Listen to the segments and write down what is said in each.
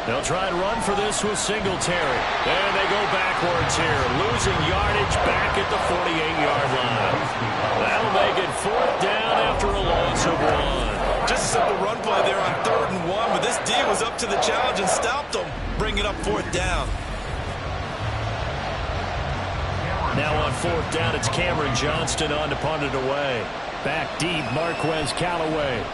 They'll try and run for this with Singletary. And they go backwards here, losing yardage back at the 48-yard line. That'll make it 4th down after a loss of 1. Just a simple run play there on 3rd and 1, but this D was up to the challenge and stopped them, bringing up 4th down. Now on 4th down, it's Cameron Johnston on to punt it away. Back deep, Marquez Callaway.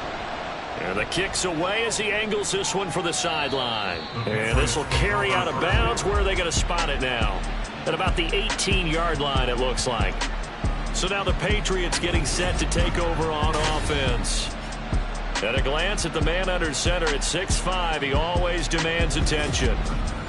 And the kick's away as he angles this one for the sideline. And this will carry out of bounds. Where are they going to spot it now? At about the 18-yard line, it looks like. So now the Patriots getting set to take over on offense. At a glance at the man under center at 6'5", he always demands attention.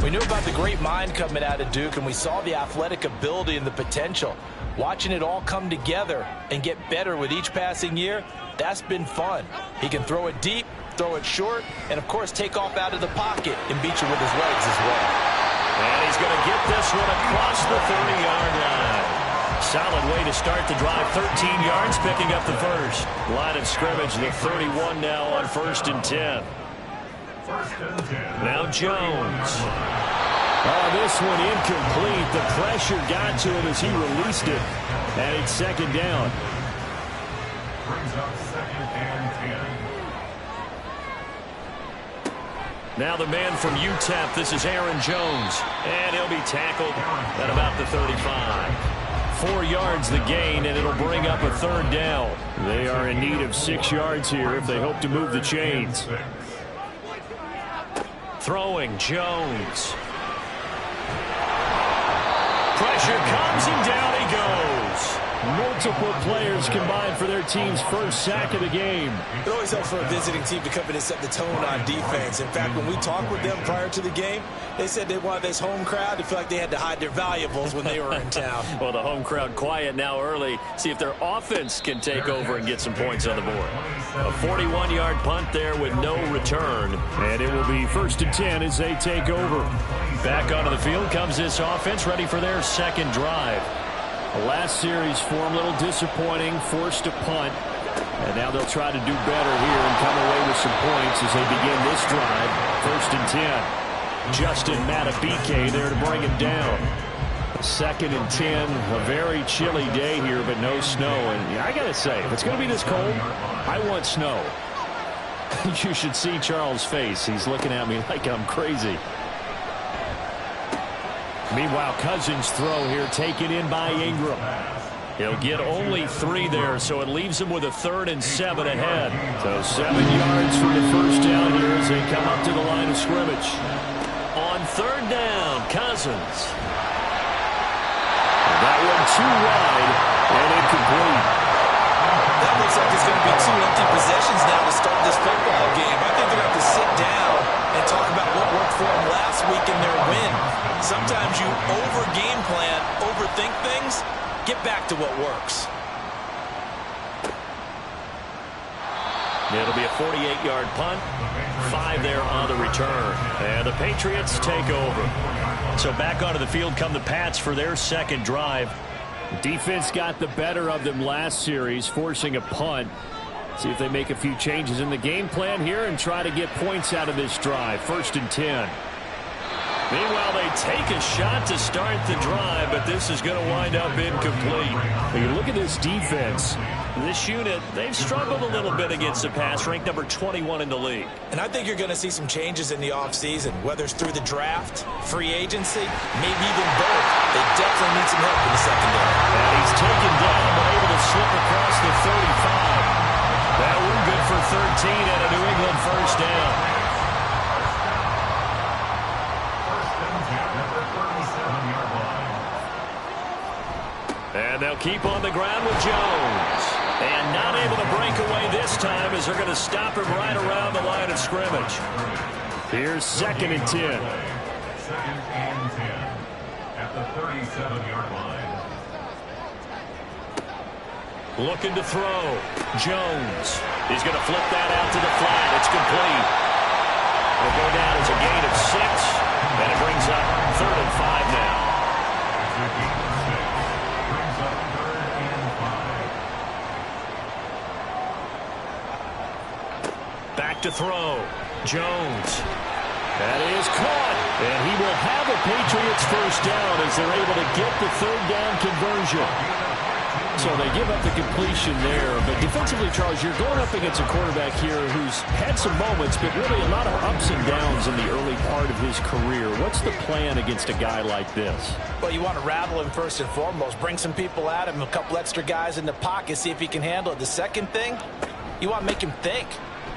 We knew about the great mind coming out of Duke, and we saw the athletic ability and the potential. Watching it all come together and get better with each passing year, that's been fun. He can throw it deep, throw it short, and, of course, take off out of the pocket and beat you with his legs as well. And he's going to get this one across the 30-yard line. Solid way to start the drive. 13 yards, picking up the first. Line of scrimmage, the 31 now on 1st and 10. Now Jones. Oh, this one incomplete. The pressure got to him as he released it. And it's 2nd down. Brings up 2nd and 10. Now the man from UTEP, this is Aaron Jones. And he'll be tackled at about the 35. 4 yards the gain, and it'll bring up a 3rd down. They are in need of 6 yards here if they hope to move the chains. Throwing Jones. Pressure comes, and down he goes. Multiple players combined for their team's first sack of the game. It always helps for a visiting team to come in and set the tone on defense. In fact, when we talked with them prior to the game, they said they wanted this home crowd to feel like they had to hide their valuables when they were in town. Well, the home crowd quiet now early. See if their offense can take over and get some points on the board. A 41-yard punt there with no return. And it will be 1st and 10 as they take over. Back onto the field comes this offense, ready for their 2nd drive. The last series for them, a little disappointing, forced to punt. And now they'll try to do better here and come away with some points as they begin this drive. 1st and 10. Justin Matabike there to bring him down. 2nd and 10. A very chilly day here, but no snow. And yeah, I got to say, if it's going to be this cold, I want snow. You should see Charles' face. He's looking at me like I'm crazy. Meanwhile, Cousins' throw here taken in by Ingram. He'll get only 3 there, so it leaves him with a 3rd and 7 ahead. So 7 yards for the first down here as they come up to the line of scrimmage. On 3rd down, Cousins. That one too wide and incomplete. That looks like it's going to be 2 empty possessions now to start this football game. I think they're going to have to sit down and talk about what worked for them last week in their win. Sometimes you over-game plan, overthink things. Get back to what works. It'll be a 48-yard punt. 5 there on the return. And the Patriots take over. So back onto the field come the Pats for their 2nd drive. Defense got the better of them last series, forcing a punt. See if they make a few changes in the game plan here and try to get points out of this drive. 1st and 10. Meanwhile, they take a shot to start the drive, but this is going to wind up incomplete. When you look at this defense, this unit, they've struggled a little bit against the pass, ranked number 21 in the league. And I think you're going to see some changes in the offseason, whether it's through the draft, free agency, maybe even both. They definitely need some help in the secondary. And he's taken down, but able to slip across the 35. That one good for 13 and a New England first down. And they'll keep on the ground with Jones. And not able to break away this time as they're going to stop him right around the line of scrimmage. Here's 2nd and 10. 2nd and 10 at the 37-yard line. Looking to throw. Jones. He's going to flip that out to the flat. It's complete. It'll go down as a gain of 6. And it brings up 3rd and 5 now. Back to throw. Jones. That is caught, and he will have a Patriots first down as they're able to get the third down conversion. So they give up the completion there, but defensively, Charles, you're going up against a quarterback here who's had some moments, but really a lot of ups and downs in the early part of his career. What's the plan against a guy like this? Well, you want to rattle him first and foremost. Bring some people at him, a couple extra guys in the pocket, see if he can handle it. The second thing, you want to make him think.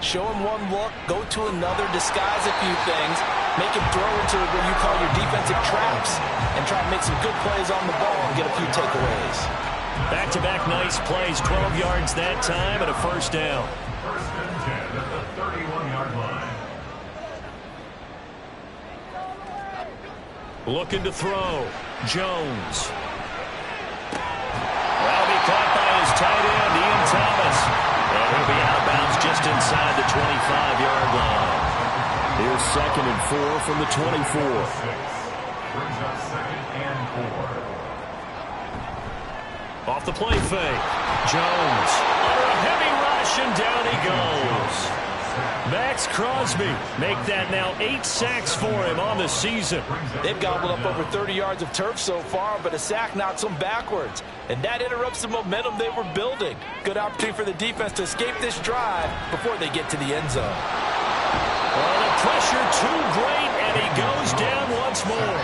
Show him one look, go to another, disguise a few things, make him throw into what you call your defensive traps, and try to make some good plays on the ball and get a few takeaways. Back-to-back nice plays, 12 yards that time and a first down. First and 10 at the 31-yard line. Looking to throw. Jones. Well, be caught by his tight end, Ian Thomas. And he'll be out of bounds just inside the 25-yard line. Here's 2nd and 4 from the 24. Brings up 2nd and 4. Off the play fake. Jones. Under a heavy rush, and down he goes. Max Crosby make that now 8 sacks for him on the season. They've gobbled up over 30 yards of turf so far, but a sack knocks them backwards. And that interrupts the momentum they were building. Good opportunity for the defense to escape this drive before they get to the end zone. Well, the pressure too great, and he goes down once more.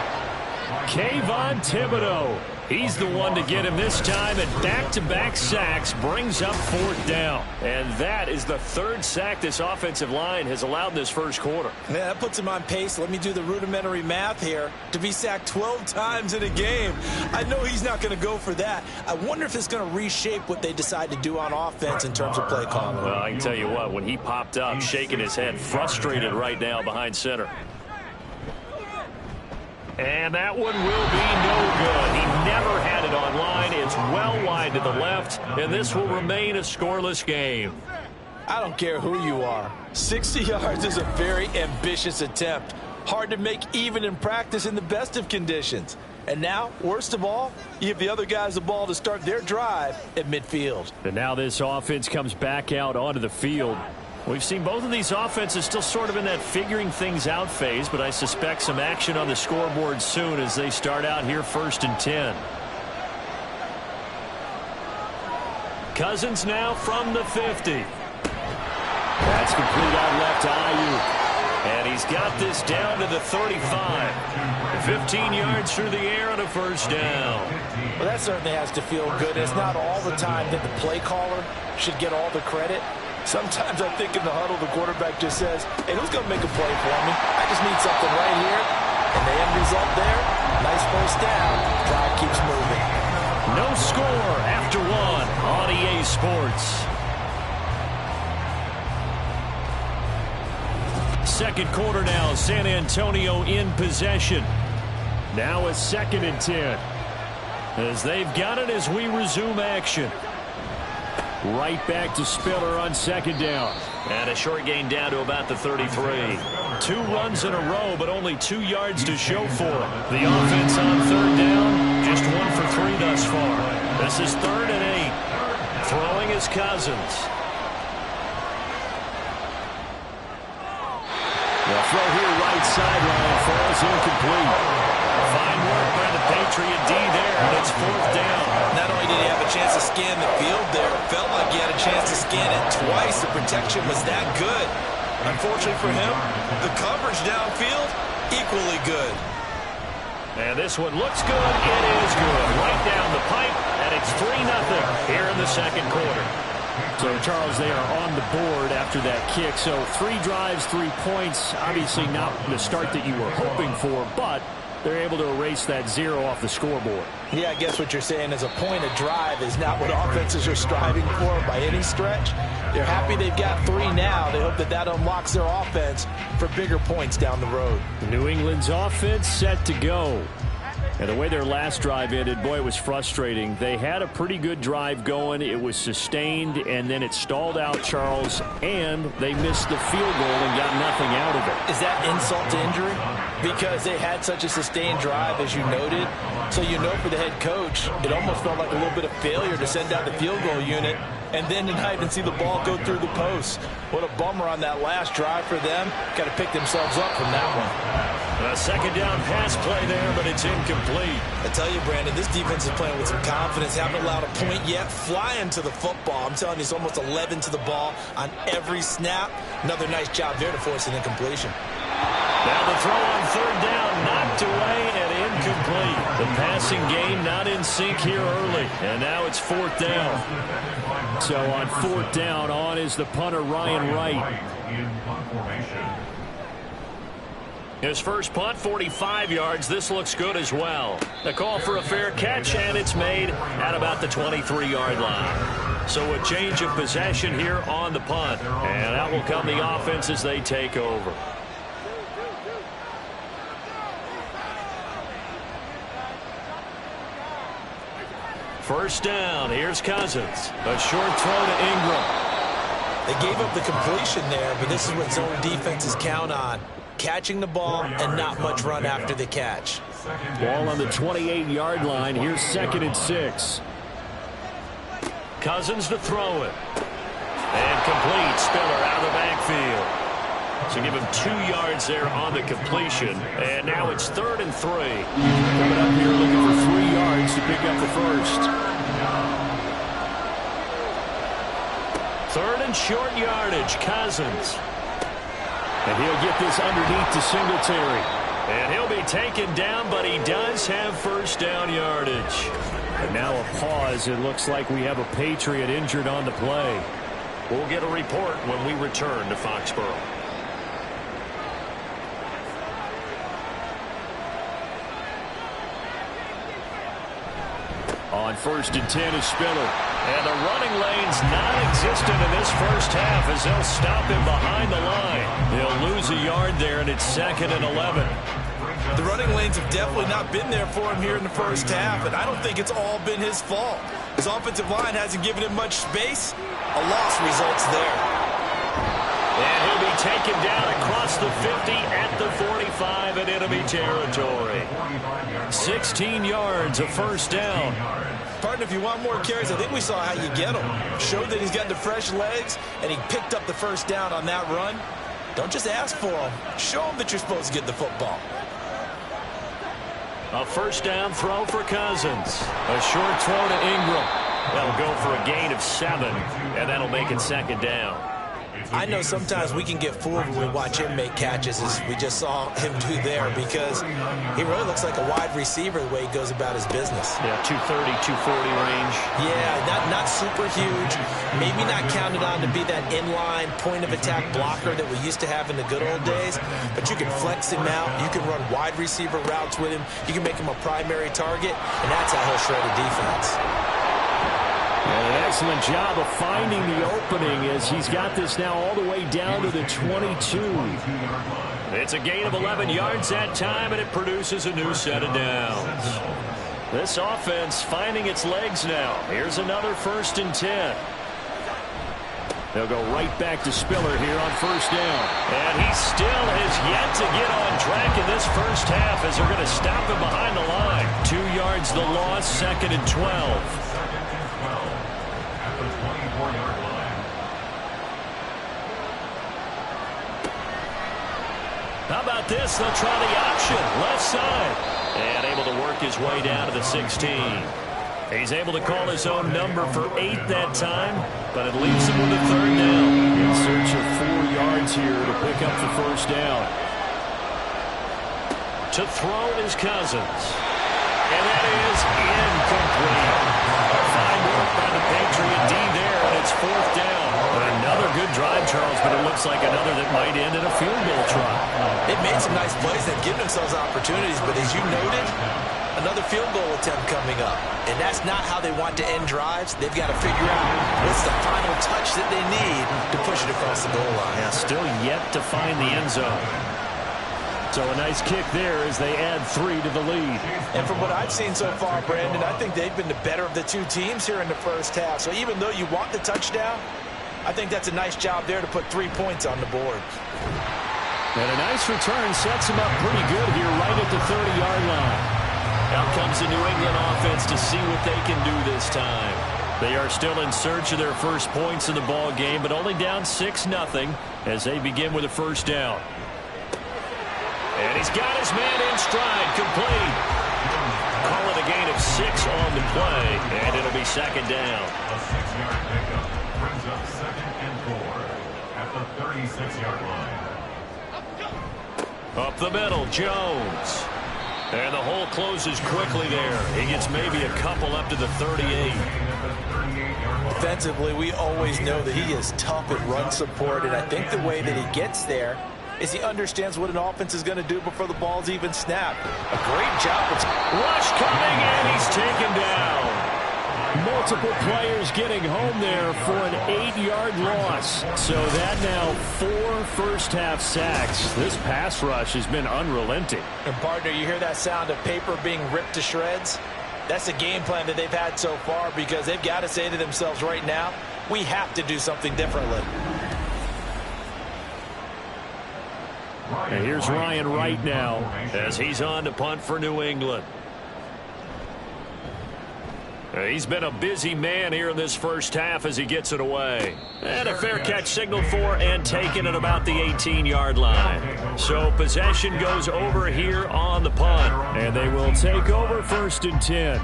Kayvon Thibodeaux. He's the one to get him this time, and back-to-back sacks brings up 4th down. And that is the 3rd sack this offensive line has allowed in this first quarter. Yeah, that puts him on pace. Let me do the rudimentary math here. To be sacked 12 times in a game. I know he's not going to go for that. I wonder if it's going to reshape what they decide to do on offense in terms of play calling. Well, I can tell you what, when he popped up, shaking his head, frustrated right now behind center. And that one will be no good. He never had it on line. It's well wide to the left, and this will remain a scoreless game. I don't care who you are. 60 yards is a very ambitious attempt. Hard to make even in practice in the best of conditions. And now, worst of all, you give the other guys the ball to start their drive at midfield. And now this offense comes back out onto the field. We've seen both of these offenses still sort of in that figuring things out phase, but I suspect some action on the scoreboard soon as they start out here 1st and 10. Cousins now from the 50. That's complete out left to Ayuk. And he's got this down to the 35. 15 yards through the air on a first down. Well, that certainly has to feel good. It's not all the time that the play caller should get all the credit. Sometimes I think in the huddle, the quarterback just says, hey, who's going to make a play for me? I just need something right here. And the end result there, nice first down. Drive keeps moving. No score after 1 on EA Sports. Second quarter now, San Antonio in possession. Now a 2nd and 10. As they've got it as we resume action. Right back to Spiller on 2nd down. And a short gain down to about the 33. 2 runs in a row, but only 2 yards to show for them. The offense on 3rd down, just 1 for 3 thus far. This is 3rd and 8. Throwing is Cousins. The throw here right sideline falls incomplete. Fine work by the Patriot D there, and it's 4th down. Not only did he have a chance to scan the field there, it felt like he had a chance to scan it twice. The protection was that good. Unfortunately for him, the coverage downfield, equally good. And this one looks good. It is good. Right down the pipe, and it's 3-0 here in the second quarter. So, Charles, they are on the board after that kick. So 3 drives, 3 points. Obviously not the start that you were hoping for, but they're able to erase that 0 off the scoreboard. Yeah, I guess what you're saying is a point of drive is not what offenses are striving for by any stretch. They're happy they've got 3 now. They hope that that unlocks their offense for bigger points down the road. New England's offense set to go. And the way their last drive ended, boy, it was frustrating. They had a pretty good drive going. It was sustained, and then it stalled out, Charles, and they missed the field goal and got nothing out of it. Is that insult to injury? Because they had such a sustained drive, as you noted. So you know for the head coach, it almost felt like a little bit of failure to send out the field goal unit and then tonight and see the ball go through the post. What a bummer on that last drive for them. Got to pick themselves up from that one. A second down pass play there, but it's incomplete. I tell you, Brandon, this defense is playing with some confidence. Haven't allowed a point yet. Flying to the football. I'm telling you, it's almost 11 to the ball on every snap. Another nice job there to force an incompletion. Now the throw on third down, knocked away and incomplete. The passing game not in sync here early, and now it's fourth down. So on fourth down, on is the punter, Ryan Wright. His first punt, 45 yards. This looks good as well. The call for a fair catch, and it's made at about the 23-yard line. So a change of possession here on the punt, and out will come the offense as they take over. First down, here's Cousins. A short throw to Ingram. They gave up the completion there, but this is what zone defenses count on. Catching the ball and not much run after the catch. Ball on the 28-yard line. Here's 2nd and 6. Cousins to throw it. And complete. Spiller out of the backfield. So give him 2 yards there on the completion. And now it's 3rd and 3. Coming up here looking for 3 yards to pick up the first. 3rd and short yardage. Cousins. And he'll get this underneath to Singletary. And he'll be taken down, but he does have first down yardage. And now a pause. It looks like we have a Patriot injured on the play. We'll get a report when we return to Foxborough. On 1st and 10 is Spiller. And the running lane's non-existent in this first half as they'll stop him behind the line. He'll lose a yard there, and it's 2nd and 11. The running lanes have definitely not been there for him here in the first half, and I don't think it's all been his fault. His offensive line hasn't given him much space. A loss results there. And he'll be taken down across the 50 at the 45 in enemy territory. 16 yards, a first down. Partner, if you want more carries, I think we saw how you get him. Showed that he's got the fresh legs, and he picked up the first down on that run. Don't just ask for him. Show him that you're supposed to get the football. A first down throw for Cousins. A short throw to Ingram. That'll go for a gain of 7, and that'll make it 2nd down. I know sometimes we can get fooled when we watch him make catches, as we just saw him do there, because he really looks like a wide receiver the way he goes about his business. Yeah, 230, 240 range. Yeah, not super huge. Maybe not counted on to be that inline point-of-attack blocker that we used to have in the good old days, but you can flex him out. You can run wide receiver routes with him. You can make him a primary target, and that's how he'll shred a defense. And an excellent job of finding the opening as he's got this now all the way down to the 22. It's a gain of 11 yards that time, and it produces a new set of downs. This offense finding its legs now. Here's another 1st and 10. They'll go right back to Spiller here on first down. And he still has yet to get on track in this first half as they're going to stop him behind the line. 2 yards the loss, 2nd and 12. How about this? They'll try the option. Left side. And able to work his way down to the 16. He's able to call his own number for 8 that time, but it leaves him with a 3rd down. In search of 4 yards here to pick up the first down. To throw is Cousins. And that is incomplete. A fine work by the Patriot D there, and it's 4th down. Another good drive, Charles, but it looks like another that might end in a field goal try. They've made some nice plays. They've given themselves opportunities, but as you noted, another field goal attempt coming up. And that's not how they want to end drives. They've got to figure out what's the final touch that they need to push it across the goal line. Yeah, still yet to find the end zone. So a nice kick there as they add 3 to the lead. And from what I've seen so far, Brandon, I think they've been the better of the two teams here in the first half. So even though you want the touchdown, I think that's a nice job there to put 3 points on the board. And a nice return sets them up pretty good here right at the 30-yard line. Out comes the New England offense to see what they can do this time. They are still in search of their first points in the ball game, but only down 6-0 as they begin with a first down. And he's got his man in stride, complete. Call it a gain of 6 on the play, and it'll be second down. A 6-yard pickup brings up 2nd and 4 at the 36-yard line. Up the middle, Jones. And the hole closes quickly there. He gets maybe a couple up to the 38. Defensively, we always know that he is tough at run support, and I think the way that he gets there is he understands what an offense is going to do before the ball's even snapped. A great job. Rush coming, and he's taken down. Multiple players getting home there for an 8-yard loss. So that now 4 first-half sacks. This pass rush has been unrelenting. And, partner, you hear that sound of paper being ripped to shreds? That's the game plan that they've had so far because they've got to say to themselves right now, we have to do something differently. And here's Ryan Wright now as he's on to punt for New England. He's been a busy man here in this first half as he gets it away. And a fair catch signaled for and taken at about the 18-yard line. So possession goes over here on the punt. And they will take over 1st and 10.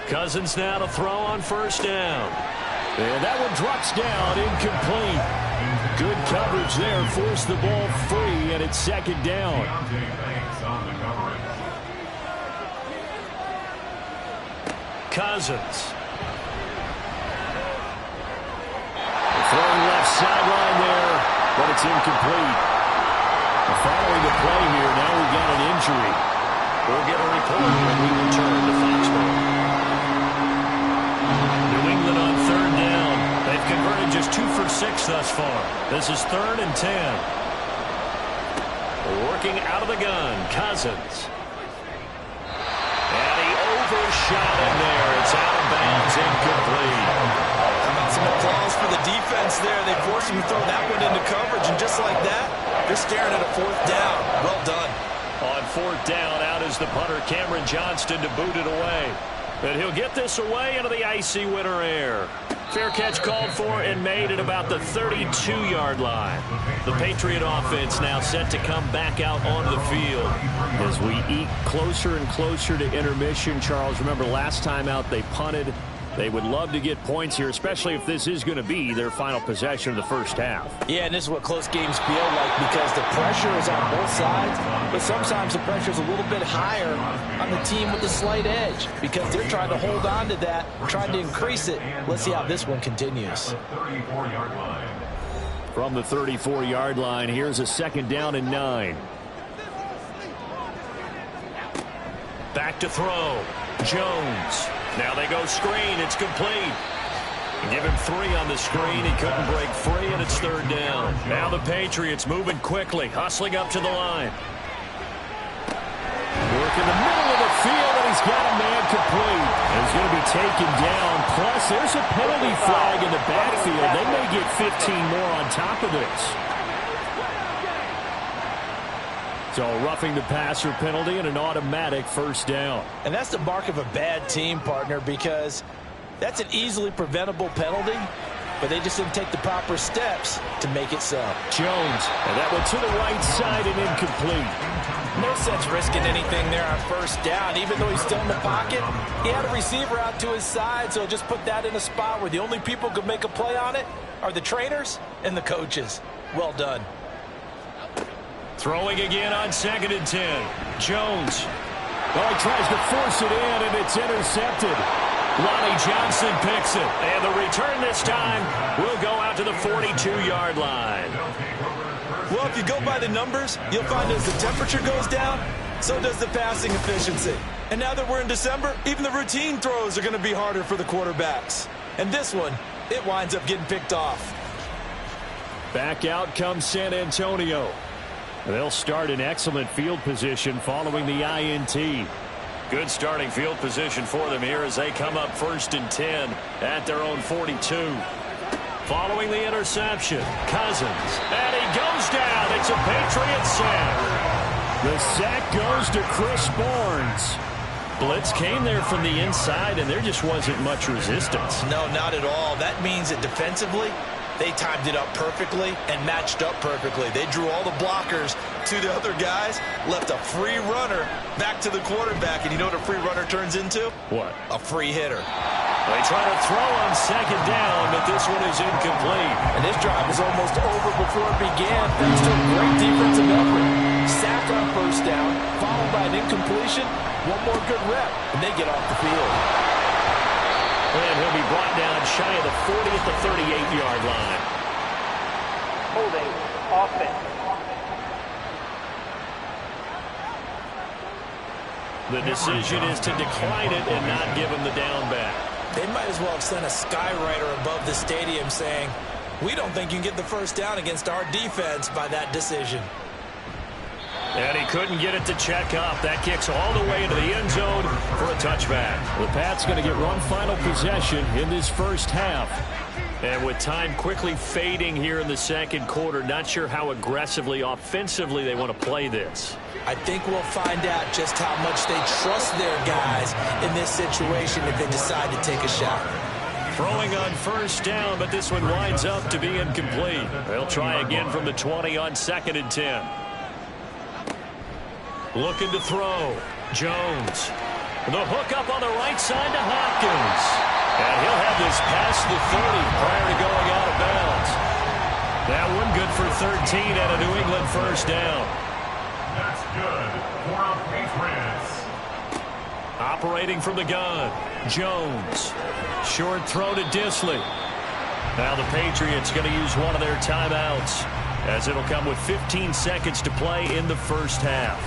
Cousins now to throw on 1st down. And that one drops down, incomplete. Good coverage there, forced the ball free, and it's 2nd down. Cousins. Throwing left sideline there, but it's incomplete. Following the play here, now we've got an injury. We'll get a report when we return to Foxborough. New England on 3rd down. They've converted just 2 for 6 thus far. This is 3rd and 10. Working out of the gun, Cousins. And he overshot him there. It's out of bounds, incomplete. How about some applause for the defense there? They forced him to throw that one into coverage, and just like that, they're staring at a 4th down. Well done. On 4th down, out is the punter, Cameron Johnston, to boot it away. And he'll get this away into the icy winter air. Fair catch called for and made at about the 32-yard line. The Patriot offense now set to come back out onto the field. As we eke closer and closer to intermission, Charles, remember last time out they punted. They would love to get points here, especially if this is going to be their final possession of the first half. Yeah, and this is what close games feel like because the pressure is on both sides, but sometimes the pressure is a little bit higher on the team with the slight edge because they're trying to hold on to that, trying to increase it. Let's see how this one continues. From the 34-yard line, here's a 2nd down and 9. Back to throw. Jones. Now they go screen. It's complete. Give him 3 on the screen. He couldn't break free, and it's 3rd down. Now the Patriots moving quickly, hustling up to the line. Work in the middle of the field, and he's got a man complete. And he's going to be taken down. Plus, there's a penalty flag in the backfield. They may get 15 more on top of this. So roughing the passer penalty and an automatic 1st down. And that's the mark of a bad team, partner, because that's an easily preventable penalty, but they just didn't take the proper steps to make it so. Jones, and that one to the right side and incomplete. No sense risking anything there on 1st down. Even though he's still in the pocket, he had a receiver out to his side, so just put that in a spot where the only people who can make a play on it are the trainers and the coaches. Well done. Throwing again on 2nd and 10. Jones. Oh, he tries to force it in, and it's intercepted. Lonnie Johnson picks it. And the return this time will go out to the 42-yard line. Well, if you go by the numbers, you'll find as the temperature goes down, so does the passing efficiency. And now that we're in December, even the routine throws are going to be harder for the quarterbacks. And this one, it winds up getting picked off. Back out comes San Antonio. They'll start in excellent field position following the INT. Good starting field position for them here as they come up 1st and 10 at their own 42. Following the interception, Cousins. And he goes down. It's a Patriot sack. The sack goes to Chris Barnes. Blitz came there from the inside, and there just wasn't much resistance. No, not at all. That means that defensively, they timed it up perfectly and matched up perfectly. They drew all the blockers to the other guys, left a free runner back to the quarterback, and you know what a free runner turns into? What? A free hitter. They try to throw on second down, but this one is incomplete. And this drive was almost over before it began, thanks to a great defensive effort. Sack on first down, followed by an incompletion. One more good rep, and they get off the field. And he'll be brought down shy of the 40 at the 38-yard line. Holding offense. The decision is to decline it and not give him the down back. They might as well have sent a skywriter above the stadium saying, we don't think you can get the first down against our defense by that decision. And he couldn't get it to check up. That kicks all the way into the end zone for a touchback. The Pats going to get one final possession in this first half. And with time quickly fading here in the second quarter, not sure how aggressively, offensively they want to play this. I think we'll find out just how much they trust their guys in this situation if they decide to take a shot. Throwing on first down, but this one winds up to be incomplete. They'll try again from the 20 on 2nd and 10. Looking to throw. Jones. The hook up on the right side to Hopkins. And he'll have this past the 30 prior to going out of bounds. That one good for 13 and a New England first down. That's good for the Patriots. Operating from the gun. Jones. Short throw to Dissly. Now the Patriots going to use one of their timeouts, as it'll come with 15 seconds to play in the first half.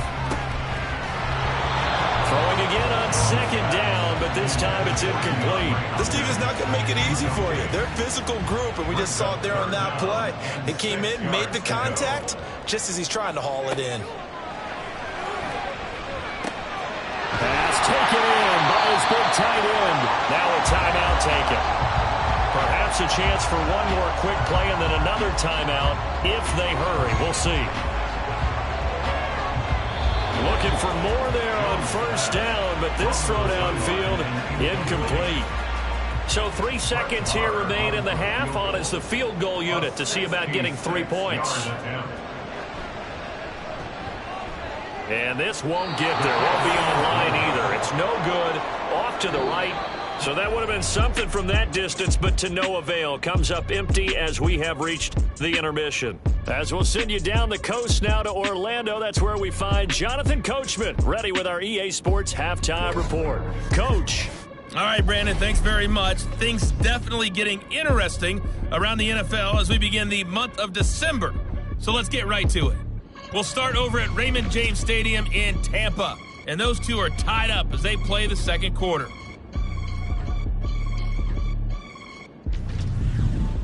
Throwing again on second down, but this time it's incomplete. This team is not going to make it easy for you. They're a physical group, and we just saw it there on that play. It came in, made the contact, just as he's trying to haul it in. Pass taken in by his big tight end. Now a timeout taken. Perhaps a chance for one more quick play and then another timeout if they hurry. We'll see. Looking for more there on first down, but this throw downfield incomplete. So 3 seconds here remain in the half on as the field goal unit to see about getting 3 points. And this won't get there. Won't be on line either. It's no good. Off to the right. So that would have been something from that distance, but to no avail. Comes up empty as we have reached the intermission. As we'll send you down the coast now to Orlando, that's where we find Jonathan Coachman, ready with our EA Sports Halftime Report. Coach. All right, Brandon, thanks very much. Things definitely getting interesting around the NFL as we begin the month of December. So let's get right to it. We'll start over at Raymond James Stadium in Tampa, and those two are tied up as they play the second quarter.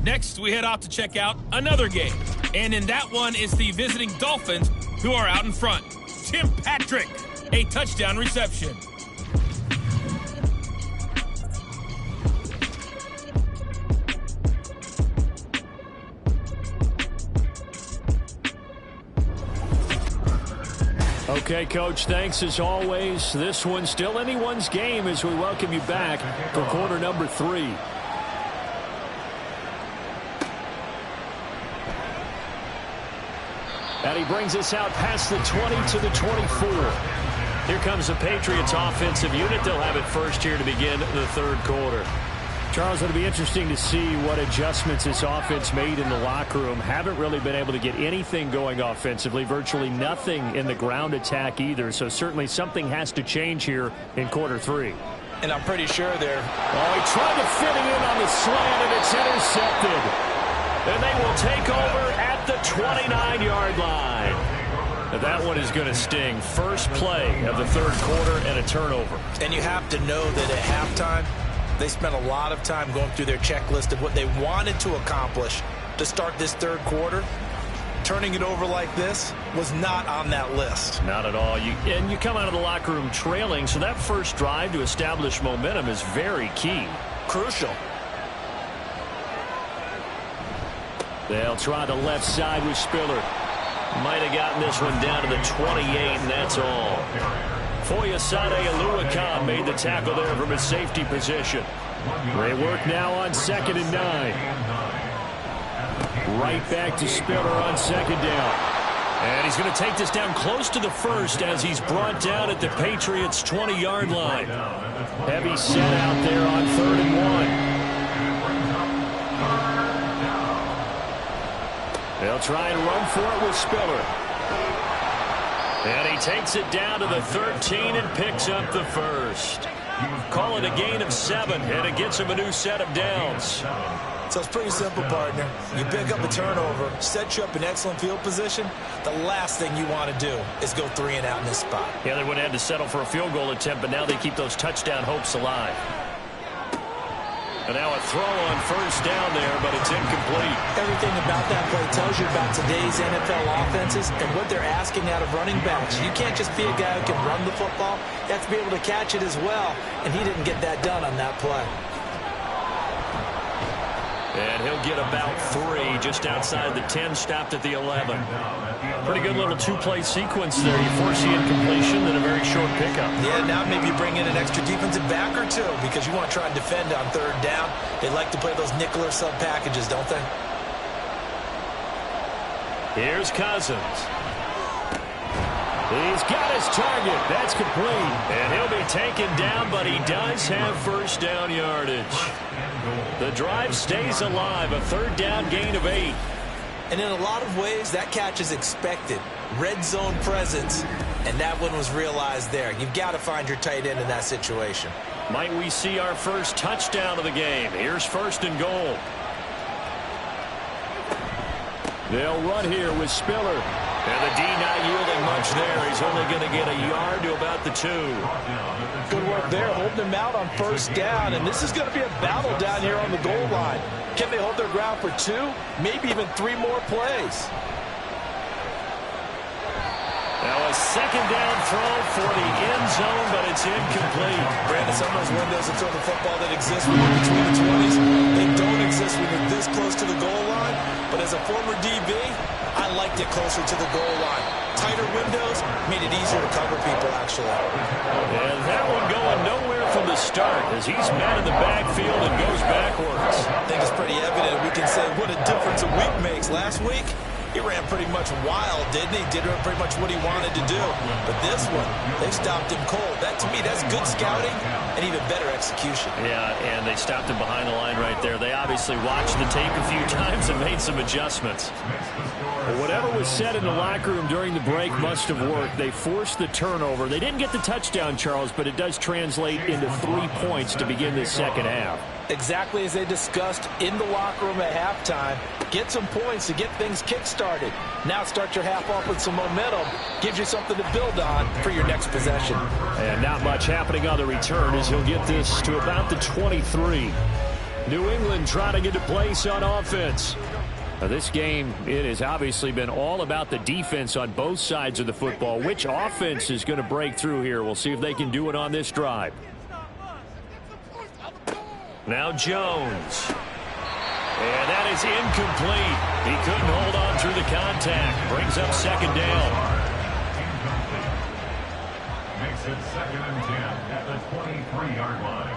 Next, we head off to check out another game. And in that one is the visiting Dolphins, who are out in front. Tim Patrick, a touchdown reception. Okay, Coach, thanks as always. This one's still anyone's game as we welcome you back for quarter number 3. And he brings us out past the 20 to the 24. Here comes the Patriots offensive unit. They'll have it first here to begin the third quarter. Charles, it'll be interesting to see what adjustments this offense made in the locker room. Haven't really been able to get anything going offensively. Virtually nothing in the ground attack either. So certainly something has to change here in quarter 3. And I'm pretty sure they're... Oh, he tried to fit it in on the slant, and it's intercepted. And they will take over at the 29-yard line. Now that one is going to sting. First play of the third quarter and a turnover. And you have to know that at halftime, they spent a lot of time going through their checklist of what they wanted to accomplish to start this third quarter. Turning it over like this was not on that list. Not at all. And you come out of the locker room trailing, so that first drive to establish momentum is very key. Crucial. They'll try the left side with Spiller. Might have gotten this one down to the 28, and that's all. Foyesade Oluwakan made the tackle there from his safety position. They work now on 2nd and 9. Right back to Spiller on 2nd down. And he's going to take this down close to the first as he's brought down at the Patriots' 20-yard line. Heavy set out there on 3rd and 1. They'll try and run for it with Spiller. And he takes it down to the 13 and picks up the first. Call it a gain of 7, and it gets him a new set of downs. So it's pretty simple, partner. You pick up a turnover, set you up in excellent field position. The last thing you want to do is go 3 and out in this spot. Yeah, they would have had to settle for a field goal attempt, but now they keep those touchdown hopes alive. And now a throw on 1st down there, but it's incomplete. Everything about that play tells you about today's NFL offenses and what they're asking out of running backs. You can't just be a guy who can run the football. You have to be able to catch it as well, and he didn't get that done on that play. And he'll get about 3 just outside the 10, stopped at the 11. Pretty good little 2-play sequence there. You force the incompletion, then a very short pickup. Yeah, now maybe you bring in an extra defensive back or 2 because you want to try and defend on 3rd down. They like to play those nickel or sub packages, don't they? Here's Cousins. He's got his target. That's complete. And he'll be taken down, but he does have 1st down yardage. The drive stays alive, a 3rd down gain of 8. And in a lot of ways, that catch is expected. Red zone presence, and that one was realized there. You've got to find your tight end in that situation. Might we see our first touchdown of the game? Here's 1st and goal. They'll run here with Spiller. And the D not yielding much there. He's only going to get a yard to about the 2. Good work there, holding him out on 1st down. And this is going to be a battle down here on the goal line. Can they hold their ground for 2, maybe even 3 more plays? Now a 2nd down throw for the end zone, but it's incomplete. Brandon, some of those windows of throw the football that exist when you're between the 20s, they don't exist when you're this close to the goal line. But as a former DB, I liked it closer to the goal line. Tighter windows made it easier to cover people, actually. And that one going nowhere from the start as he's met in the backfield and goes backwards. I think it's pretty evident. We can say what a difference a week makes. Last week, he ran pretty much wild, didn't he? Did pretty much what he wanted to do. But this one, they stopped him cold. That, to me, that's good scouting and even better execution. Yeah, and they stopped him behind the line right there. They obviously watched the tape a few times and made some adjustments. Well, whatever was said in the locker room during the break must have worked. They forced the turnover. They didn't get the touchdown, Charles, but it does translate into 3 points to begin this 2nd half. Exactly as they discussed in the locker room at halftime. Get some points to get things kick-started. Now start your half off with some momentum. Gives you something to build on for your next possession. And not much happening on the return as he'll get this to about the 23. New England trying to get to place on offense. Now this game, it has obviously been all about the defense on both sides of the football. Which offense is going to break through here? We'll see if they can do it on this drive. Now Jones. And that is incomplete. He couldn't hold on through the contact. Brings up 2nd down. Makes it 2nd and 10 at the 23-yard line.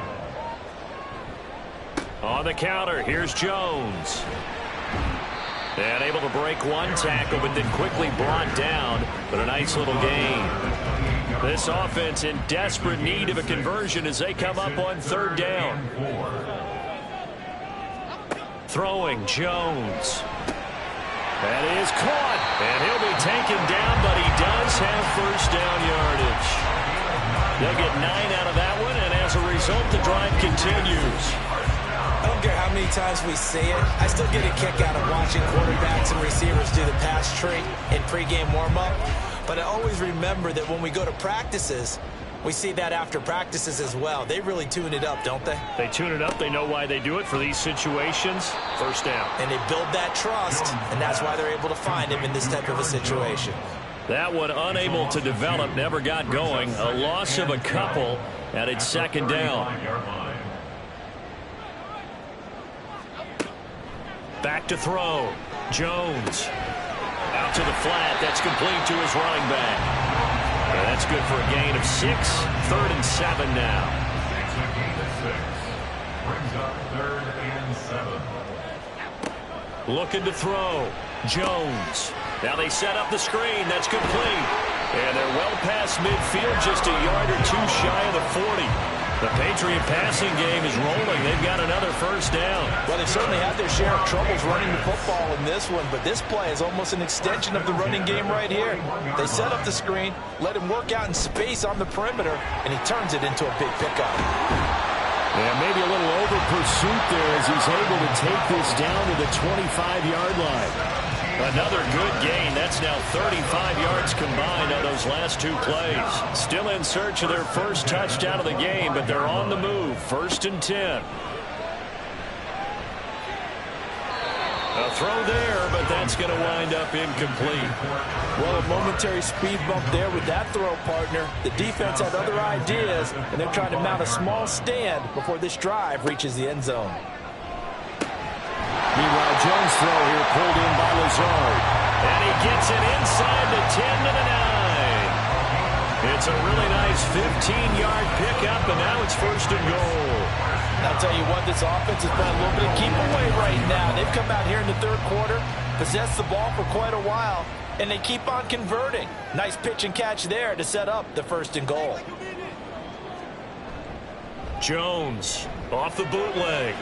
On the counter, here's Jones. And able to break one tackle, but then quickly brought down. But a nice little gain. This offense in desperate need of a conversion as they come up on 3rd down. Throwing Jones. That is caught. And he'll be taken down, but he does have 1st down yardage. They'll get 9 out of that one, and as a result, the drive continues. I don't care how many times we see it. I still get a kick out of watching quarterbacks and receivers do the pass tree in pregame warm-up. But I always remember that when we go to practices, we see that after practices as well. They really tune it up, don't they? They tune it up. They know why they do it for these situations. 1st down. And they build that trust, and that's why they're able to find him in this type of a situation. That one unable to develop, never got going. A loss of a couple, and it's 2nd down. Back to throw. Jones. Out out to the flat. That's complete to his running back. And that's good for a gain of 6. 3rd and 7 now. It's a gain of 6. Brings up 3rd and 7. Looking to throw. Jones. Now they set up the screen. That's complete. And they're well past midfield, just a yard or two shy of the 40. The Patriot passing game is rolling. They've got another first down. Well, they certainly had their share of troubles running the football in this one, but this play is almost an extension of the running game right here. They set up the screen, let him work out in space on the perimeter, and he turns it into a big pickup. Yeah, maybe a little over pursuit there as he's able to take this down to the 25-yard line. Another good gain. That's now 35 yards combined on those last 2 plays. Still in search of their first touchdown of the game, but they're on the move. 1st and 10. A throw there, but that's going to wind up incomplete. Well, a momentary speed bump there with that throw, partner. The defense had other ideas, and they're trying to mount a small stand before this drive reaches the end zone. Meanwhile, Jones' throw here pulled in by Lazard. And he gets it inside the 10 to the 9. It's a really nice 15-yard pickup, and now it's 1st and goal. I'll tell you what, this offense has been a little bit of keep away right now. They've come out here in the 3rd quarter, possessed the ball for quite a while, and they keep on converting. Nice pitch and catch there to set up the 1st and goal. Jones off the bootleg.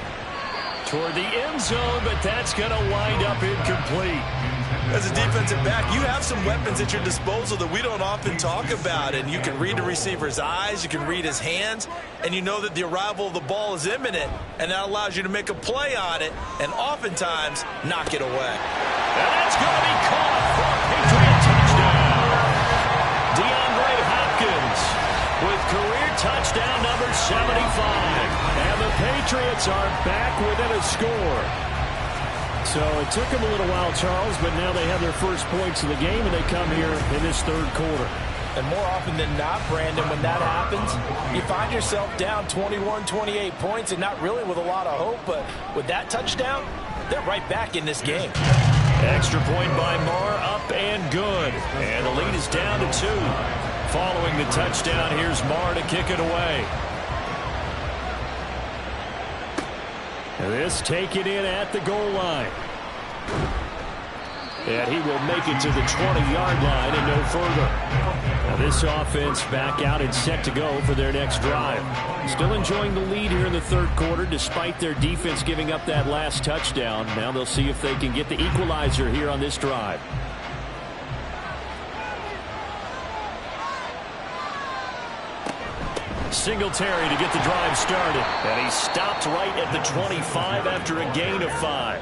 Toward the end zone, but that's going to wind up incomplete. As a defensive back, you have some weapons at your disposal that we don't often talk about, and you can read the receiver's eyes, you can read his hands, and you know that the arrival of the ball is imminent, and that allows you to make a play on it and oftentimes knock it away. And that's going to be caught for a Patriot touchdown. DeAndre Hopkins with career touchdown number 75. And the Patriots are back within a score. So it took them a little while, Charles, but now they have their first points of the game, and they come here in this 3rd quarter. And more often than not, Brandon, when that happens, you find yourself down 21, 28 points, and not really with a lot of hope, but with that touchdown, they're right back in this game. Extra point by Marr, up and good. And the lead is down to 2. Following the touchdown, here's Marr to kick it away. This taken in at the goal line. And he will make it to the 20-yard line and no further. Now this offense back out and set to go for their next drive. Still enjoying the lead here in the 3rd quarter despite their defense giving up that last touchdown. Now they'll see if they can get the equalizer here on this drive. Singletary to get the drive started. And he stopped right at the 25 after a gain of 5.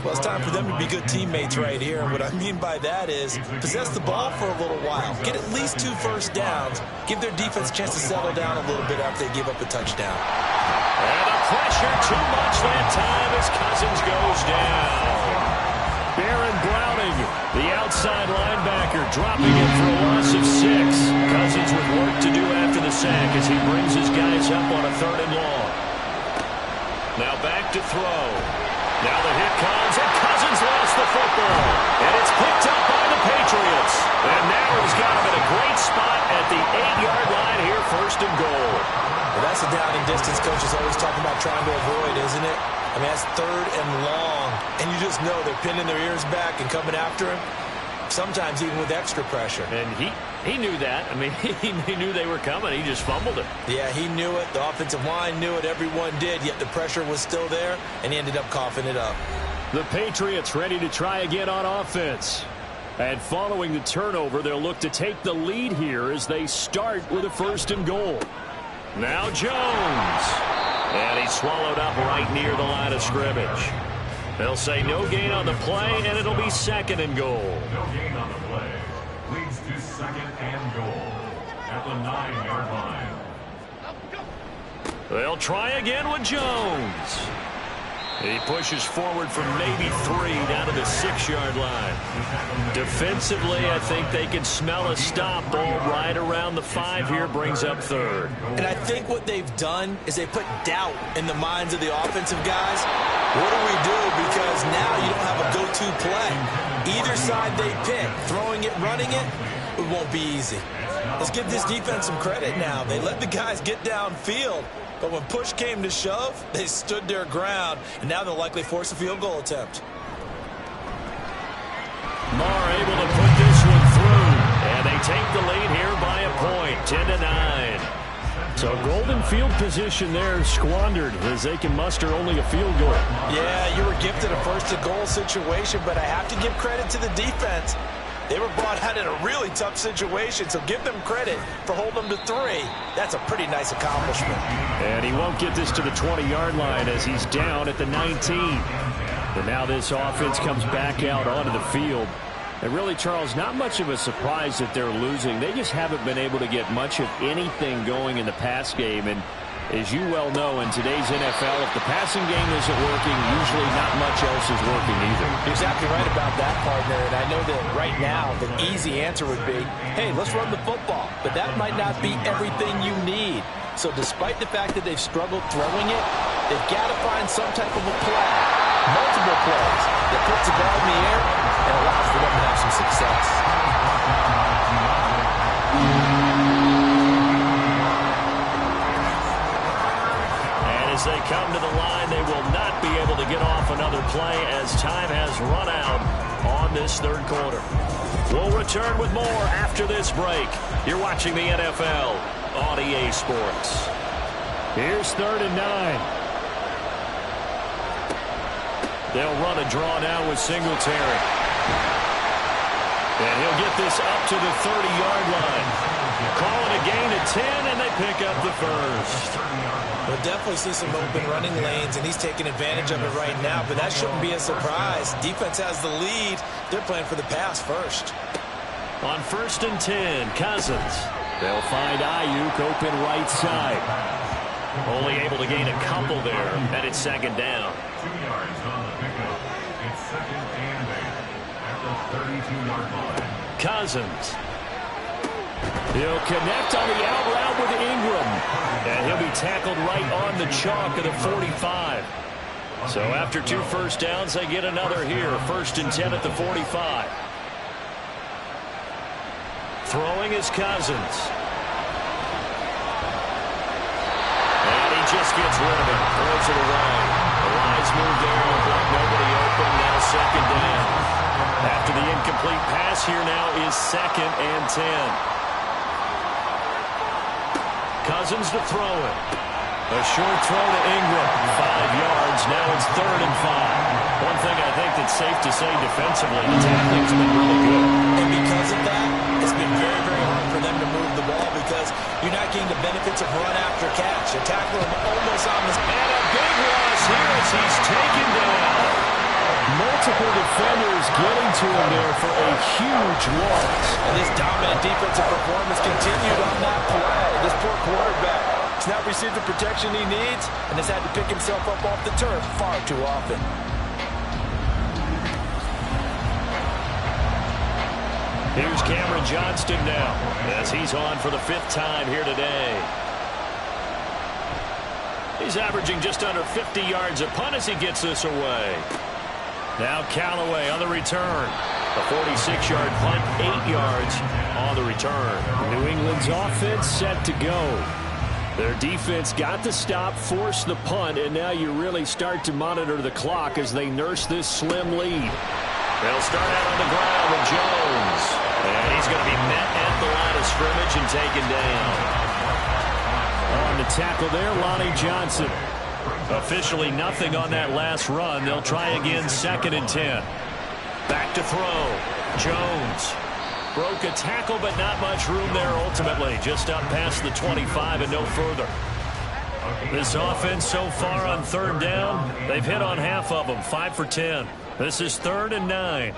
Well, it's time for them to be good teammates right here. And what I mean by that is possess the ball for a little while. Get at least 2 first downs. Give their defense a chance to settle down a little bit after they give up a touchdown. And the pressure too much that time as Cousins goes down. Baron Browning, the outside linebacker, dropping it for a loss of 6. Cousins with work to do after the sack as he brings his guys up on a 3rd and long. Now back to throw. Now the hit comes, and Cousins lost the football. And it's picked up by the Patriots. And now he's got him in a great spot at the 8-yard line here, 1st and goal. Well, that's a down and distance coach is always talking about trying to avoid, isn't it? I mean, that's 3rd and long. And you just know they're pinning their ears back and coming after him, sometimes even with extra pressure. And he knew that. I mean, he knew they were coming. He just fumbled it. Yeah, he knew it. The offensive line knew it. Everyone did, yet the pressure was still there, and he ended up coughing it up. The Patriots ready to try again on offense. And following the turnover, they'll look to take the lead here as they start with a 1st and goal. Now Jones. And he's swallowed up right near the line of scrimmage. They'll say no gain on the play, and it'll be 2nd and goal. No gain on the play. Leads to 2nd and goal at the 9-yard line. They'll try again with Jones. He pushes forward from maybe 3 down to the 6-yard line. Defensively, I think they can smell a stop. Ball right around the 5 here, brings up 3rd. And I think what they've done is they put doubt in the minds of the offensive guys. What do we do? Because now you don't have a go-to play. Either side they pick, throwing it, running it, it won't be easy. Let's give this defense some credit now. They let the guys get downfield. But when push came to shove, they stood their ground, and now they'll likely force a field goal attempt. Marr able to put this one through, and they take the lead here by a point, 10-9. So golden field position there squandered as they can muster only a field goal. Yeah, you were gifted a first-to-goal situation, but I have to give credit to the defense. They were brought out in a really tough situation, so give them credit for holding them to 3. That's a pretty nice accomplishment. And he won't get this to the 20-yard line as he's down at the 19. But now this offense comes back out onto the field. And really, Charles, not much of a surprise that they're losing. They just haven't been able to get much of anything going in the pass game. And as you well know, in today's NFL, if the passing game isn't working, usually not much else is working either. You're exactly right about that, partner. And I know that right now the easy answer would be, hey, let's run the football. But that might not be everything you need. So despite the fact that they've struggled throwing it, they've got to find some type of a play, multiple plays, that puts the ball in the air and allows for them to have some success. As they come to the line, they will not be able to get off another play as time has run out on this 3rd quarter. We'll return with more after this break. You're watching the NFL on EA Sports. Here's 3rd and 9. They'll run a draw now with Singletary. And he'll get this up to the 30-yard line. Calling a gain of 10, and they pick up the first. We'll definitely see some open running lanes, and he's taking advantage of it right now, but that shouldn't be a surprise. Defense has the lead. They're playing for the pass first. On 1st and 10, Cousins. They'll find Ayuk open right side. Only able to gain a couple there, and it's 2nd down. 2 yards on the pickup. It's 2nd and 8 at the 32-yard line. Cousins. He'll connect on the out route with Ingram. And he'll be tackled right on the chalk of the 45. So after 2 first downs, they get another here. 1st and 10 at the 45. Throwing is Cousins. And he just gets rid of it. Throws it away. The Lions move there. Nobody open. Now 2nd down. After the incomplete pass, here now is 2nd and 10. Cousins to throw it. A short throw to Ingram. 5 yards. Now it's 3rd and 5. One thing I think that's safe to say defensively, the tackling's been really good. And because of that, it's been very, very hard for them to move the ball because you're not getting the benefits of run after catch. You're tackling him almost on the... And a big loss here as he's taken down. Multiple defenders getting to him there for a huge loss. And this dominant defensive performance continued on that play. This poor quarterback has not received the protection he needs and has had to pick himself up off the turf far too often. Here's Cameron Johnston now as he's on for the 5th time here today. He's averaging just under 50 yards a punt as he gets this away. Now Callaway on the return. A 46-yard punt, 8 yards on the return. New England's offense set to go. Their defense got the stop, forced the punt, and now you really start to monitor the clock as they nurse this slim lead. They'll start out on the ground with Jones. And he's going to be met at the line of scrimmage and taken down. On the tackle there, Lonnie Johnson. Officially nothing on that last run. They'll try again, 2nd and 10. Back to throw. Jones broke a tackle, but not much room there ultimately. Just up past the 25 and no further. This offense so far on 3rd down, they've hit on half of them, 5 for 10. This is 3rd and 9.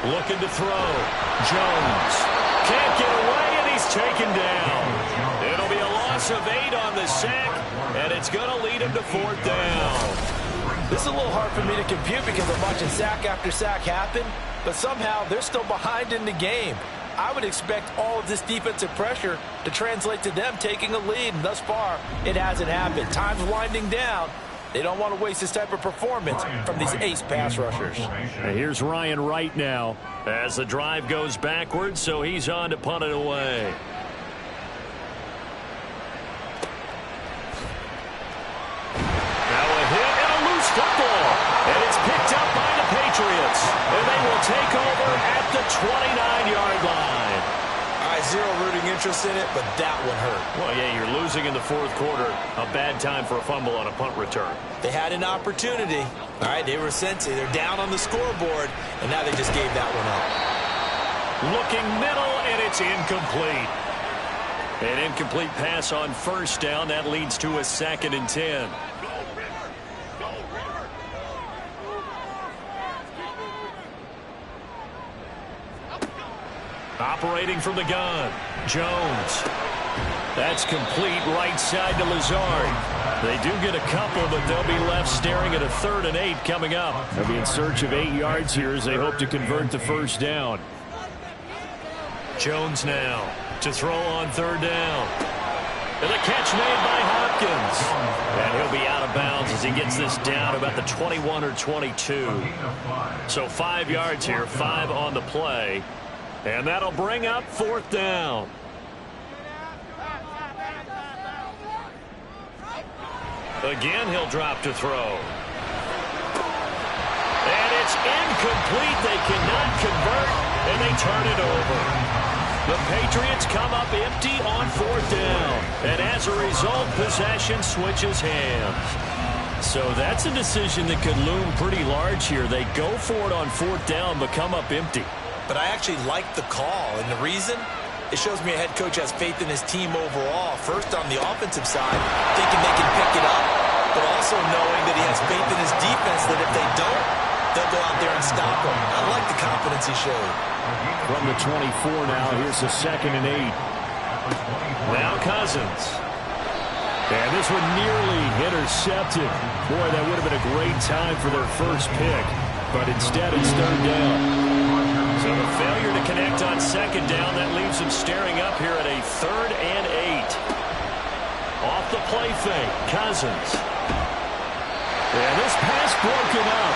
Looking to throw. Jones can't get away, and he's taken down. It'll be a loss loss of 8 on the sack, and it's going to lead him to 4th down. This is a little hard for me to compute because I'm watching sack after sack happen, but somehow they're still behind in the game. I would expect all of this defensive pressure to translate to them taking a lead, and thus far, it hasn't happened. Time's winding down. They don't want to waste this type of performance from these ace pass rushers. And here's Ryan Wright now as the drive goes backwards, so he's on to punt it away. Now a hit and a loose football, and it's picked up by the Patriots, and they will take over at the 29-yard line. Zero rooting interest in it, but that one hurt. Well, yeah, you're losing in the 4th quarter. A bad time for a fumble on a punt return. They had an opportunity. All right, they were sensitive. They're down on the scoreboard, and now they just gave that one up. Looking middle, and it's incomplete. An incomplete pass on 1st down. That leads to a 2nd and 10. Operating from the gun, Jones. That's complete right side to Lazard. They do get a couple, but they'll be left staring at a 3rd and 8 coming up. They'll be in search of 8 yards here as they hope to convert the 1st down. Jones now to throw on 3rd down. And the catch made by Hopkins. And he'll be out of bounds as he gets this down about the 21 or 22. So 5 yards here, 5 on the play. And that'll bring up 4th down. Again, he'll drop to throw. And it's incomplete. They cannot convert, and they turn it over. The Patriots come up empty on 4th down. And as a result, possession switches hands. So that's a decision that could loom pretty large here. They go for it on 4th down, but come up empty. But I actually like the call, and the reason? It shows me a head coach has faith in his team overall. First on the offensive side, thinking they can pick it up, but also knowing that he has faith in his defense that if they don't, they'll go out there and stop him. I like the confidence he showed. From the 24 now, here's the 2nd and 8. Now Cousins. And this one nearly intercepted. Boy, that would have been a great time for their first pick, but instead it's 3rd down. So the failure to connect on 2nd down, that leaves him staring up here at a 3rd and 8. Off the play fake, Cousins. And this pass broken up.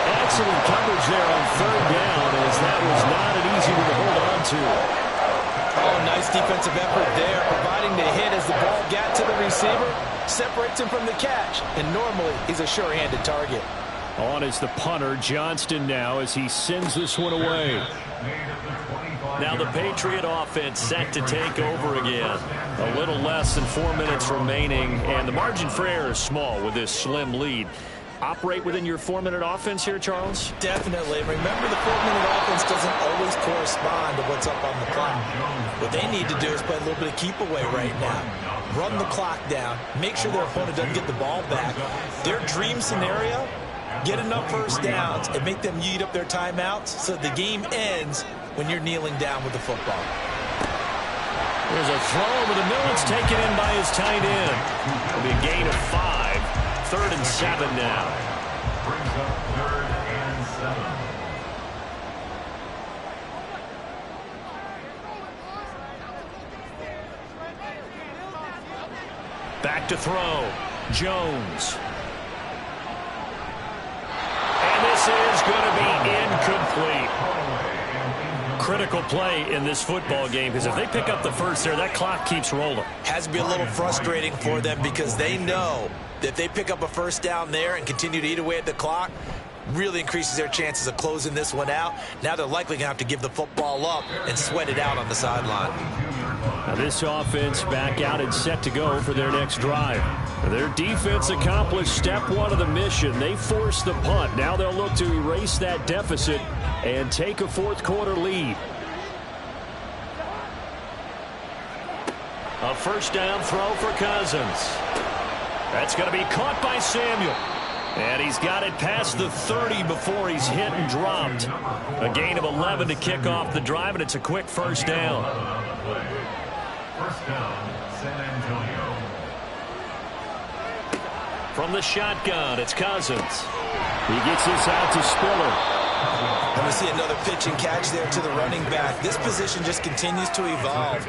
Excellent coverage there on 3rd down, as that was not an easy one to hold on to. Oh, nice defensive effort there, providing the hit as the ball got to the receiver, separates him from the catch, and normally he's a sure-handed target. On is the punter, Johnston now, as he sends this one away. Now the Patriot offense set to take over again. A little less than 4 minutes remaining, and the margin for error is small with this slim lead. Operate within your 4-minute offense here, Charles? Definitely. Remember, the 4-minute offense doesn't always correspond to what's up on the clock. What they need to do is play a little bit of keep away right now. Run the clock down. Make sure their opponent doesn't get the ball back. Their dream scenario, get enough 1st downs and make them eat up their timeouts so the game ends when you're kneeling down with the football. There's a throw over the middle. It's taken in by his tight end. It'll be a gain of 5. 3rd and 7 now. Brings up 3rd and 7. Back to throw. Jones. And this is going to be incomplete. Critical play in this football game, because if they pick up the 1st there, that clock keeps rolling. Has to be a little frustrating for them because they know that if they pick up a 1st down there and continue to eat away at the clock, really increases their chances of closing this one out. Now they're likely going to have to give the football up and sweat it out on the sideline. Now this offense back out and set to go for their next drive. Their defense accomplished step 1 of the mission. They forced the punt. Now they'll look to erase that deficit and take a 4th quarter lead. A 1st down throw for Cousins. That's going to be caught by Samuel. And he's got it past the 30 before he's hit and dropped. A gain of 11 to kick off the drive, and it's a quick 1st down. 1st down, San Antonio. From the shotgun, it's Cousins. He gets this out to Spiller. And we see another pitch and catch there to the running back. This position just continues to evolve.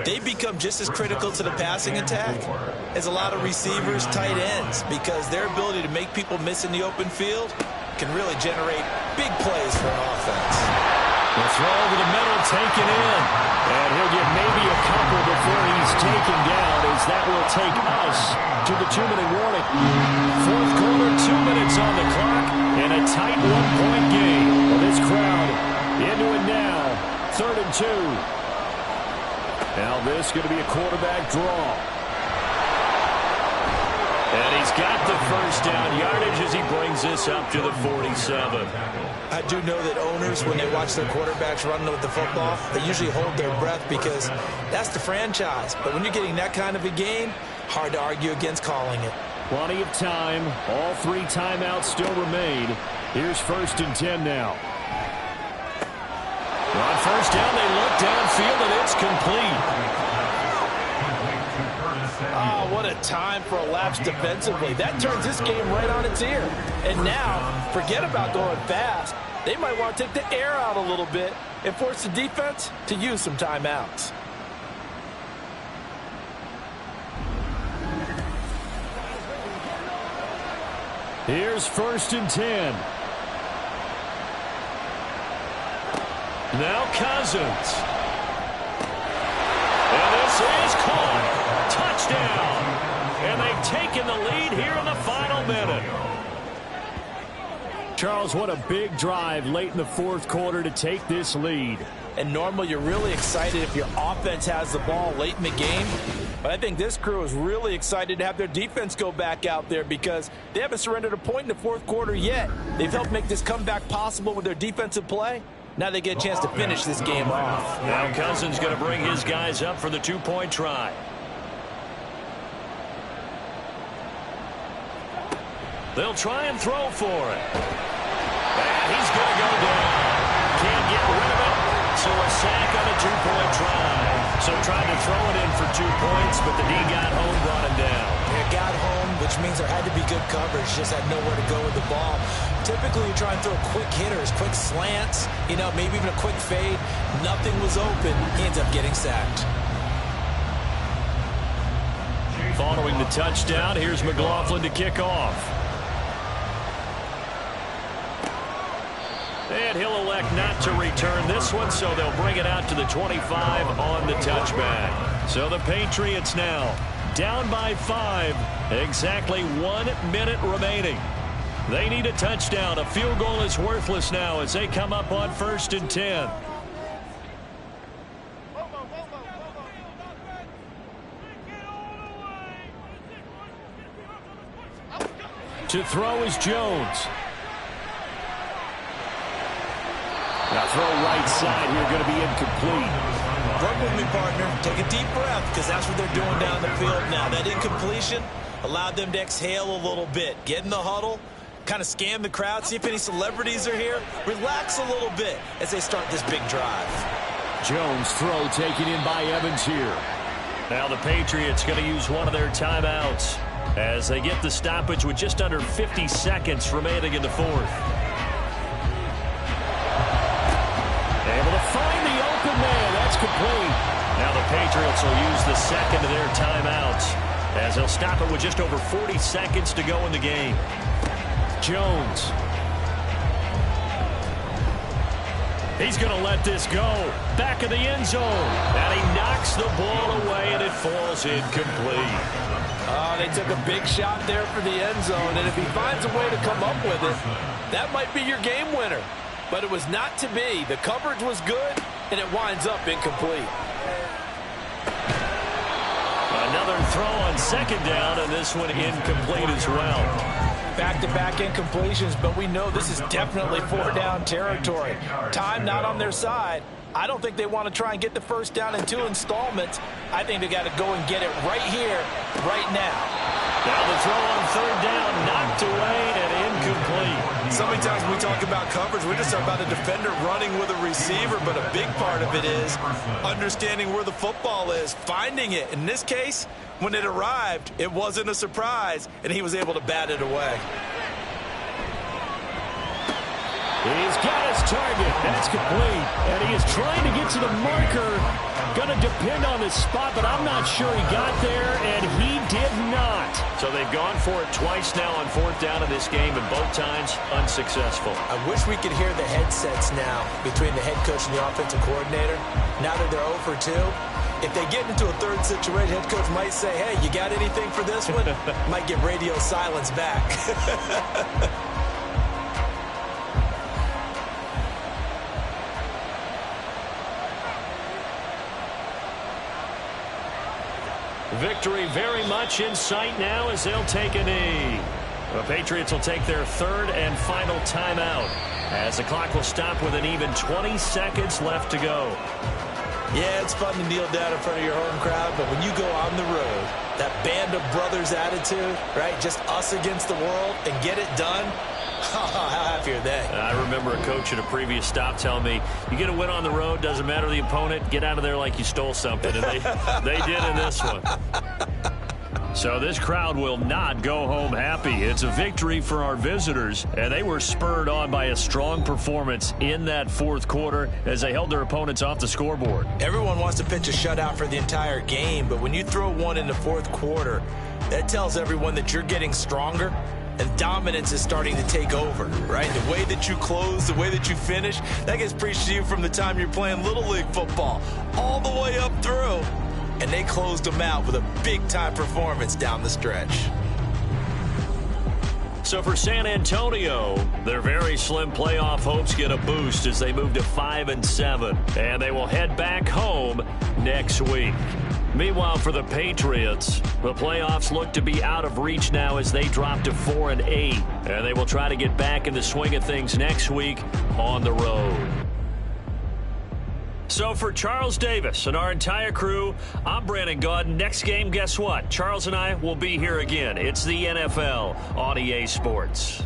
They become just as critical to the passing attack as a lot of receivers, tight ends, because their ability to make people miss in the open field can really generate big plays for an offense. The throw over the middle, taken in. And he'll get maybe a couple before he's taken down, as that will take us to the 2-minute warning. Fourth quarter, 2 minutes on the clock, and a tight 1-point game. Well, this crowd into it now. 3rd and 2. Now this is going to be a quarterback draw. And he's got the first down yardage as he brings this up to the 47. I do know that owners, when they watch their quarterbacks running with the football, they usually hold their breath because that's the franchise. But when you're getting that kind of a game, hard to argue against calling it. Plenty of time. All 3 timeouts still remain. Here's 1st and 10 now. On first down, they look downfield, and it's complete. Oh, what a time for a lapse defensively. That turns this game right on its ear. And now, forget about going fast. They might want to take the air out a little bit and force the defense to use some timeouts. Here's 1st and 10. Now Cousins. And this is caught. Touchdown. And they've taken the lead here in the final minute. Charles, what a big drive late in the 4th quarter to take this lead. And normally you're really excited if your offense has the ball late in the game. But I think this crew is really excited to have their defense go back out there because they haven't surrendered a point in the 4th quarter yet. They've helped make this comeback possible with their defensive play. Now they get a chance to finish this game off. Now Cousins going to bring his guys up for the 2-point try. They'll try and throw for it. And he's going to go down. Can't get rid of it. So a sack on a 2-point try. So tried to throw it in for 2 points, but the D got home, brought him down. It got home, which means there had to be good coverage. Just had nowhere to go with the ball. Typically, you try and throw quick hitters, quick slants, maybe even a quick fade. Nothing was open. He ends up getting sacked. Following the touchdown, here's McLaughlin to kick off. And he'll elect not to return this one, so they'll bring it out to the 25 on the touchback. So the Patriots now down by 5, exactly 1 minute remaining. They need a touchdown. A field goal is worthless now as they come up on 1st and 10. To throw is Jones. Now throw right side here, going to be incomplete. Work with me, partner. Take a deep breath because that's what they're doing down the field now. That incompletion allowed them to exhale a little bit. Get in the huddle, kind of scan the crowd, see if any celebrities are here. Relax a little bit as they start this big drive. Jones throw taken in by Evans here. Now the Patriots going to use one of their timeouts as they get the stoppage with just under 50 seconds remaining in the 4th. Able to find the open man. That's complete. Now the Patriots will use the second of their timeouts as they'll stop it with just over 40 seconds to go in the game. Jones. He's going to let this go. Back of the end zone. And he knocks the ball away, and it falls incomplete. Oh, they took a big shot there for the end zone, and if he finds a way to come up with it, that might be your game winner. But it was not to be. The coverage was good, and it winds up incomplete. Another throw on 2nd down, and this one incomplete as well. Back-to-back incompletions, but we know this is definitely 4-down territory. Time not on their side. I don't think they want to try and get the first down in 2 installments. I think they got to go and get it right here, right now. Now the throw on 3rd down, knocked away and incomplete. So many times when we talk about coverage, we're just talking about a defender running with a receiver, but a big part of it is understanding where the football is, finding it. In this case, when it arrived, it wasn't a surprise, and he was able to bat it away. He's got his target. That's complete. And he is trying to get to the marker. Going to depend on his spot, but I'm not sure he got there, and he did not. So they've gone for it twice now on fourth down in this game, and both times unsuccessful. I wish we could hear the headsets now between the head coach and the offensive coordinator. Now that they're 0 for 2, if they get into a third situation, head coach might say, hey, you got anything for this one? Might get radio silence back. Victory very much in sight now as they'll take a knee. The Patriots will take their third and final timeout as the clock will stop with an even 20 seconds left to go. Yeah, it's fun to kneel down in front of your home crowd, but when you go on the road, that band of brothers attitude, right, just us against the world and get it done, how happy are they? I remember a coach at a previous stop telling me, you get a win on the road, doesn't matter the opponent, get out of there like you stole something. And they did in this one. So this crowd will not go home happy. It's a victory for our visitors, and they were spurred on by a strong performance in that fourth quarter as they held their opponents off the scoreboard. Everyone wants to pitch a shutout for the entire game, but when you throw one in the fourth quarter, that tells everyone that you're getting stronger and dominance is starting to take over, right? The way that you close, the way that you finish, that gets preached to you from the time you're playing Little League football all the way up through. And they closed them out with a big-time performance down the stretch. So for San Antonio, their very slim playoff hopes get a boost as they move to 5-7, and they will head back home next week. Meanwhile, for the Patriots, the playoffs look to be out of reach now as they drop to 4-8, and they will try to get back in the swing of things next week on the road. So for Charles Davis and our entire crew, I'm Brandon Gaudin. Next game, guess what? Charles and I will be here again. It's the NFL on EA Sports.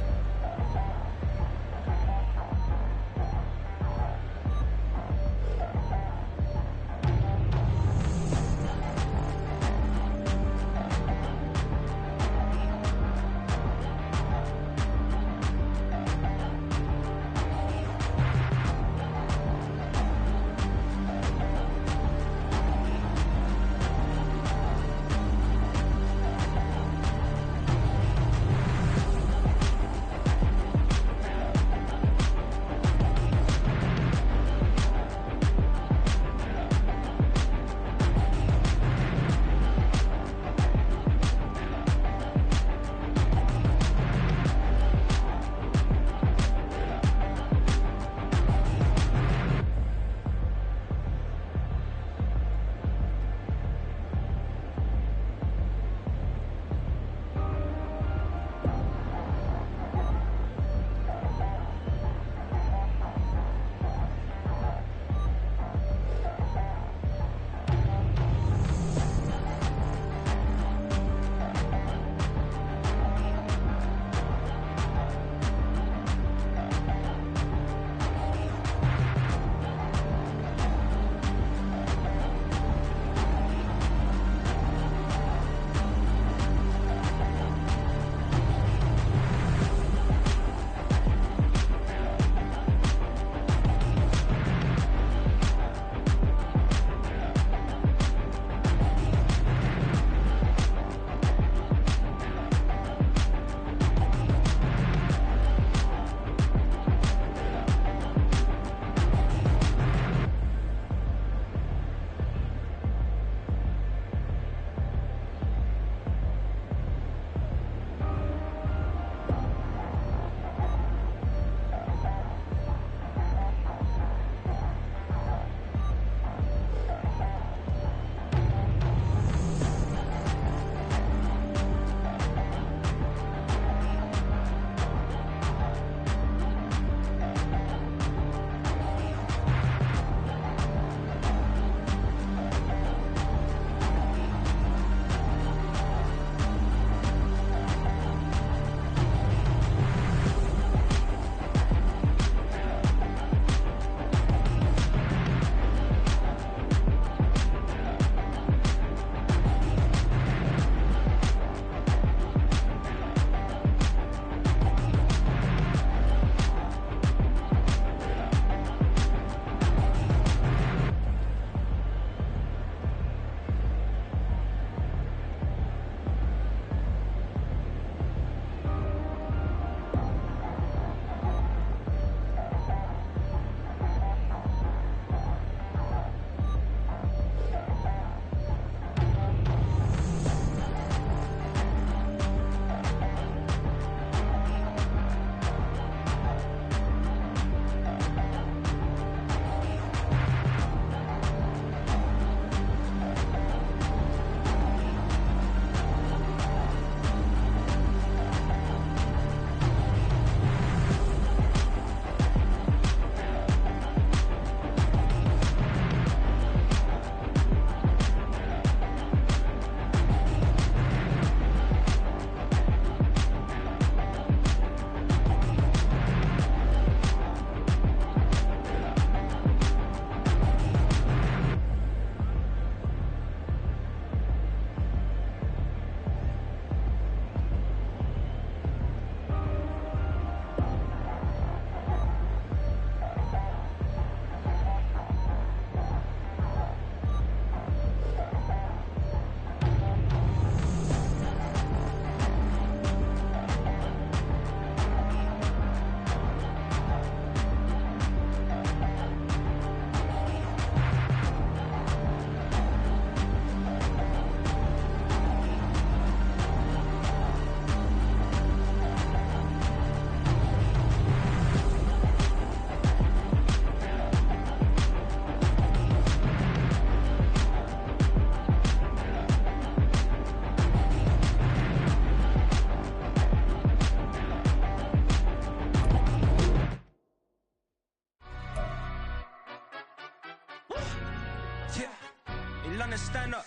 London, stand up.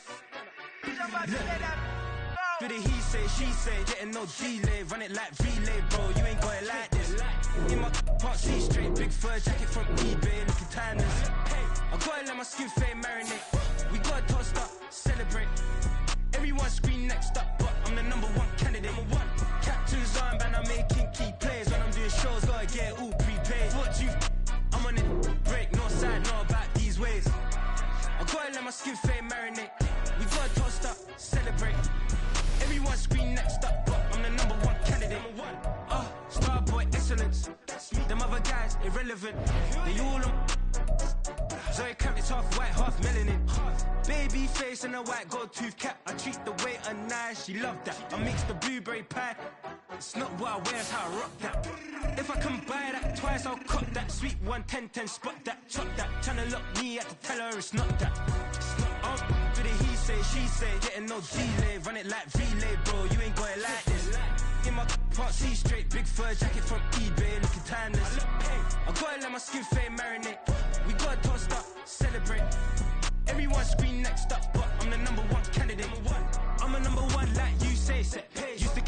Do the he say, she say, getting no delay, run it like relay, bro, you ain't got it like this. In my can't see straight, big fur jacket from eBay, looking timeless. I gotta let my skin fade marinate. We gotta toast up, celebrate. Everyone scream next up, but I'm the #1 candidate. Captain's armband, I'm making key plays. When I'm doing shows, gotta get it all prepaid. What you I'm on it, break, no side, know about these ways. I gotta let my skin fade marinate. We gotta toast up, celebrate. Everyone scream next up, but I'm the #1 candidate. Starboy excellence. Them other guys irrelevant. They all on. Zoe Kravitz half white, half melanin. Baby face and a white gold tooth cap. I treat the waiter nice, she love that. I mix the blueberry pie. It's not what I wear, it's how I rock that. If I can buy that twice, I'll cut that. Sweet 110, spot that, chop that. Tryna lock me at the tell her it's not that. Do the he say, she say, getting no delay, run it like relay, bro, you ain't got it like this. In my can't see straight, big fur jacket from eBay, looking timeless. I gotta let my skin fade marinate. We gotta toast up, celebrate. Everyone scream next up, but I'm the #1 candidate. I'm a #1 like you say, set. Used to